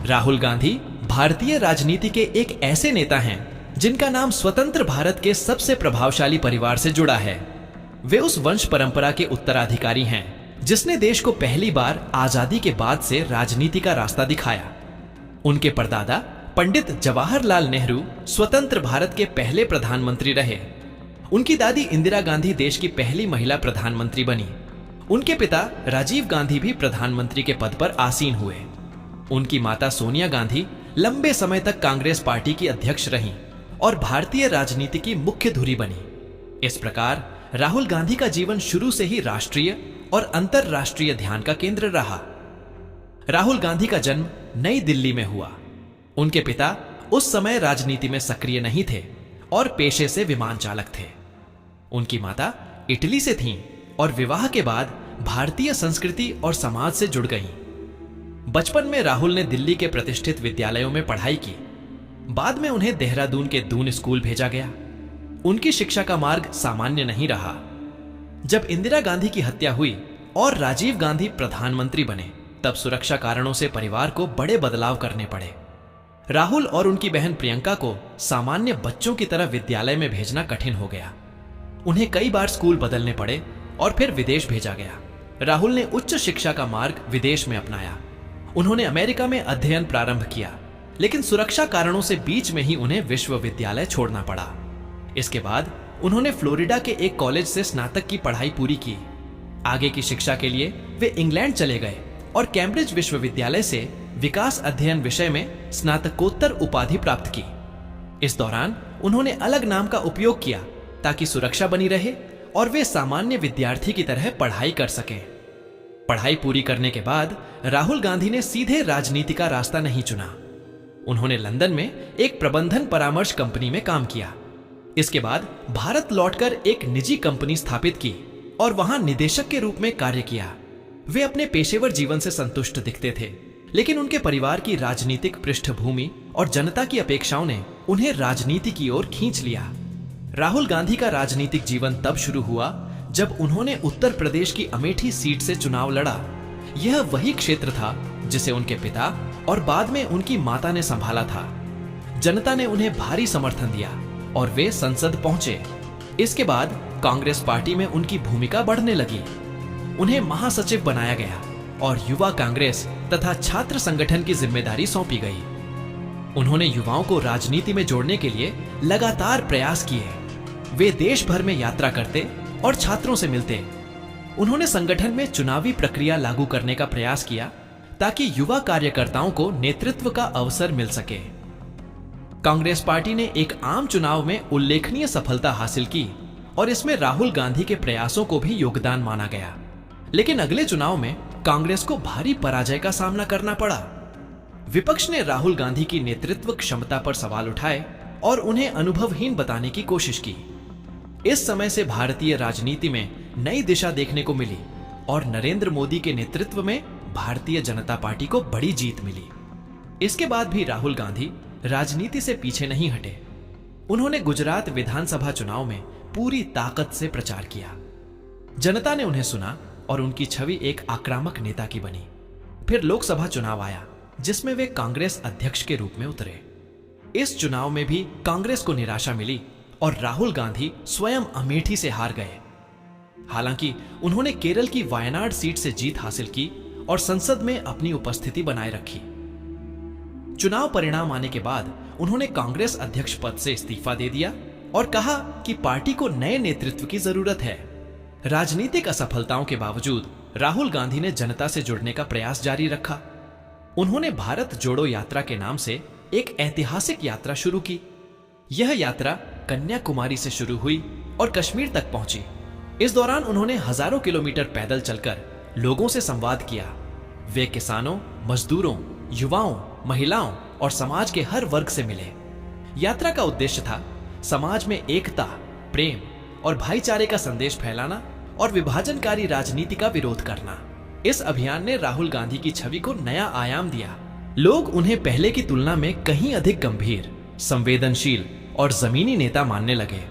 राहुल गांधी भारतीय राजनीति के एक ऐसे नेता हैं जिनका नाम स्वतंत्र भारत के सबसे प्रभावशाली परिवार से जुड़ा है। वे उस वंश परंपरा के उत्तराधिकारी हैं जिसने देश को पहली बार आजादी के बाद से राजनीति का रास्ता दिखाया। उनके परदादा पंडित जवाहरलाल नेहरू स्वतंत्र भारत के पहले प्रधानमंत्री रहे। उनकी दादी इंदिरा गांधी देश की पहली महिला प्रधानमंत्री बनी। उनके पिता राजीव गांधी भी प्रधानमंत्री के पद पर आसीन हुए। उनकी माता सोनिया गांधी लंबे समय तक कांग्रेस पार्टी की अध्यक्ष रहीं और भारतीय राजनीति की मुख्य धुरी बनी। इस प्रकार राहुल गांधी का जीवन शुरू से ही राष्ट्रीय और अंतरराष्ट्रीय ध्यान का केंद्र रहा। राहुल गांधी का जन्म नई दिल्ली में हुआ। उनके पिता उस समय राजनीति में सक्रिय नहीं थे और पेशे से विमान चालक थे। उनकी माता इटली से थीं और विवाह के बाद भारतीय संस्कृति और समाज से जुड़ गईं। बचपन में राहुल ने दिल्ली के प्रतिष्ठित विद्यालयों में पढ़ाई की। बाद में उन्हें देहरादून के दून स्कूल भेजा गया। उनकी शिक्षा का मार्ग सामान्य नहीं रहा। जब इंदिरा गांधी की हत्या हुई और राजीव गांधी प्रधानमंत्री बने, तब सुरक्षा कारणों से परिवार को बड़े बदलाव करने पड़े। राहुल और उनकी बहन प्रियंका को सामान्य बच्चों की तरह विद्यालय में भेजना कठिन हो गया। उन्हें कई बार स्कूल बदलने पड़े और फिर विदेश भेजा गया। राहुल ने उच्च शिक्षा का मार्ग विदेश में अपनाया। उन्होंने अमेरिका में अध्ययन प्रारंभ किया, लेकिन सुरक्षा कारणों से बीच में ही उन्हें विश्वविद्यालय छोड़ना पड़ा। इसके बाद उन्होंने फ्लोरिडा के एक कॉलेज से स्नातक की पढ़ाई पूरी की। आगे की शिक्षा के लिए वे इंग्लैंड चले गए और कैम्ब्रिज विश्वविद्यालय से विकास अध्ययन विषय में स्नातकोत्तर उपाधि प्राप्त की। इस दौरान उन्होंने अलग नाम का उपयोग किया ताकि सुरक्षा बनी रहे और वे सामान्य विद्यार्थी की तरह पढ़ाई कर सकें। पढ़ाई पूरी करने के बाद राहुल गांधी ने सीधे राजनीति का रास्ता नहीं चुना। उन्होंने लंदन में एक प्रबंधन परामर्श कंपनी में काम किया। इसके बाद भारत लौटकर एक निजी कंपनी स्थापित की और वहां निदेशक के रूप में कार्य किया। वे अपने पेशेवर जीवन से संतुष्ट दिखते थे, लेकिन उनके परिवार की राजनीतिक पृष्ठभूमि और जनता की अपेक्षाओं ने उन्हें राजनीति की ओर खींच लिया। राहुल गांधी का राजनीतिक जीवन तब शुरू हुआ जब उन्होंने उत्तर प्रदेश की अमेठी सीट से चुनाव लड़ा। यह वही क्षेत्र था जिसे उनके पिता और बाद में उनकी माता ने संभाला था। जनता ने उन्हें भारी समर्थन दिया और वे संसद पहुंचे। इसके बाद कांग्रेस पार्टी में उनकी भूमिका बढ़ने लगी। उन्हें महासचिव बनाया गया और युवा कांग्रेस तथा छात्र संगठन की जिम्मेदारी सौंपी गई। उन्होंने युवाओं को राजनीति में जोड़ने के लिए लगातार प्रयास किए। वे देश भर में यात्रा करते और छात्रों से मिलते। उन्होंने संगठन में चुनावी प्रक्रिया लागू करने का प्रयास किया ताकि युवा कार्यकर्ताओं को नेतृत्व का अवसर मिल सके। कांग्रेस पार्टी ने एक आम चुनाव में उल्लेखनीय सफलता हासिल की और इसमें राहुल गांधी के प्रयासों को भी योगदान माना गया। लेकिन अगले चुनाव में कांग्रेस को भारी पराजय का सामना करना पड़ा। विपक्ष ने राहुल गांधी की नेतृत्व क्षमता पर सवाल उठाए और उन्हें अनुभवहीन बताने की कोशिश की। इस समय से भारतीय राजनीति में नई दिशा देखने को मिली और नरेंद्र मोदी के नेतृत्व में भारतीय जनता पार्टी को बड़ी जीत मिली। इसके बाद भी राहुल गांधी राजनीति से पीछे नहीं हटे। उन्होंने गुजरात विधानसभा चुनाव में पूरी ताकत से प्रचार किया। जनता ने उन्हें सुना और उनकी छवि एक आक्रामक नेता की बनी। फिर लोकसभा चुनाव आया जिसमें वे कांग्रेस अध्यक्ष के रूप में उतरे। इस चुनाव में भी कांग्रेस को निराशा मिली और राहुल गांधी स्वयं अमेठी से हार गए। हालांकि उन्होंने केरल की वायनाड सीट से जीत हासिल की और संसद में अपनी उपस्थिति बनाए रखी। चुनाव परिणाम आने के बाद उन्होंने कांग्रेस अध्यक्ष पद से इस्तीफा दे दिया और कहा कि पार्टी को नए नेतृत्व की जरूरत है। राजनीतिक असफलताओं के बावजूद राहुल गांधी ने जनता से जुड़ने का प्रयास जारी रखा। उन्होंने भारत जोड़ो यात्रा के नाम से एक ऐतिहासिक यात्रा शुरू की। यह यात्रा कन्याकुमारी से शुरू हुई और कश्मीर तक पहुंची। इस दौरान उन्होंने हजारों किलोमीटर पैदल चलकर लोगों से संवाद किया। वे किसानों, मजदूरों, युवाओं, महिलाओं और समाज के हर वर्ग से मिले। यात्रा का उद्देश्य था समाज में एकता, प्रेम और भाईचारे का संदेश फैलाना और विभाजनकारी राजनीति का विरोध करना। इस अभियान ने राहुल गांधी की छवि को नया आयाम दिया। लोग उन्हें पहले की तुलना में कहीं अधिक गंभीर, संवेदनशील और जमीनी नेता मानने लगे।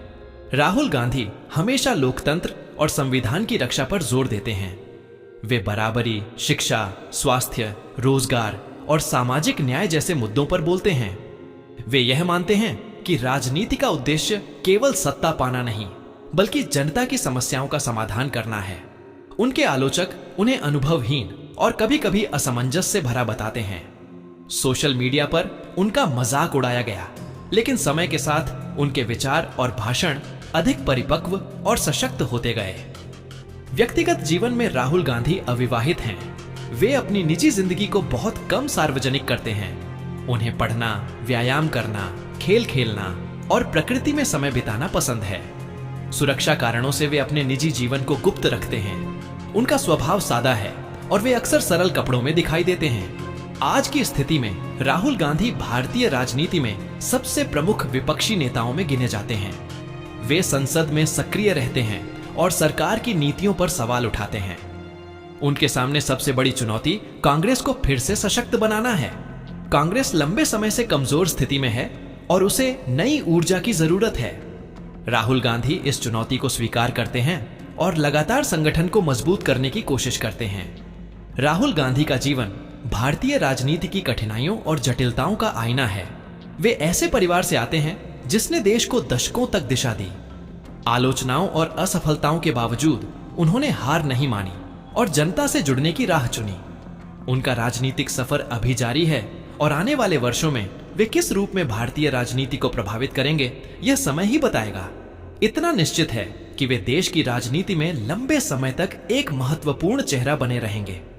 राहुल गांधी हमेशा लोकतंत्र और संविधान की रक्षा पर जोर देते हैं। वे बराबरी, शिक्षा, स्वास्थ्य, रोजगार और सामाजिक न्याय जैसे मुद्दों पर बोलते हैं। वे यह मानते हैं कि राजनीति का उद्देश्य केवल सत्ता पाना नहीं, बल्कि जनता की समस्याओं का समाधान करना है। उनके आलोचक उन्हें अनुभवहीन और कभी-कभी असमंजस से भरा बताते हैं। सोशल मीडिया पर उनका मजाक उड़ाया गया, लेकिन समय के साथ उनके विचार और भाषण अधिक परिपक्व और सशक्त होते गए। व्यक्तिगत जीवन में राहुल गांधी अविवाहित हैं। वे अपनी निजी जिंदगी को बहुत कम सार्वजनिक करते हैं। उन्हें पढ़ना, व्यायाम करना, खेल खेलना और प्रकृति में समय बिताना पसंद है। सुरक्षा कारणों से वे अपने निजी जीवन को गुप्त रखते हैं। उनका स्वभाव सादा है और वे अक्सर सरल कपड़ों में दिखाई देते हैं। आज की स्थिति में राहुल गांधी भारतीय राजनीति में सबसे प्रमुख विपक्षी नेताओं में गिने जाते हैं। वे संसद में सक्रिय रहते हैं और सरकार की नीतियों पर सवाल उठाते हैं। उनके सामने सबसे बड़ी चुनौती कांग्रेस को फिर से सशक्त बनाना है। कांग्रेस लंबे समय से कमजोर स्थिति में है और उसे नई ऊर्जा की जरूरत है। राहुल गांधी इस चुनौती को स्वीकार करते हैं और लगातार संगठन को मजबूत करने की कोशिश करते हैं। राहुल गांधी का जीवन भारतीय राजनीति की कठिनाइयों और जटिलताओं का आईना है। वे ऐसे परिवार से आते हैं जिसने देश को दशकों तक दिशा दी। आलोचनाओं और असफलताओं के बावजूद उन्होंने हार नहीं मानी और जनता से जुड़ने की राह चुनी। उनका राजनीतिक सफर अभी जारी है और आने वाले वर्षों में वे किस रूप में भारतीय राजनीति को प्रभावित करेंगे, यह समय ही बताएगा। इतना निश्चित है कि वे देश की राजनीति में लंबे समय तक एक महत्वपूर्ण चेहरा बने रहेंगे।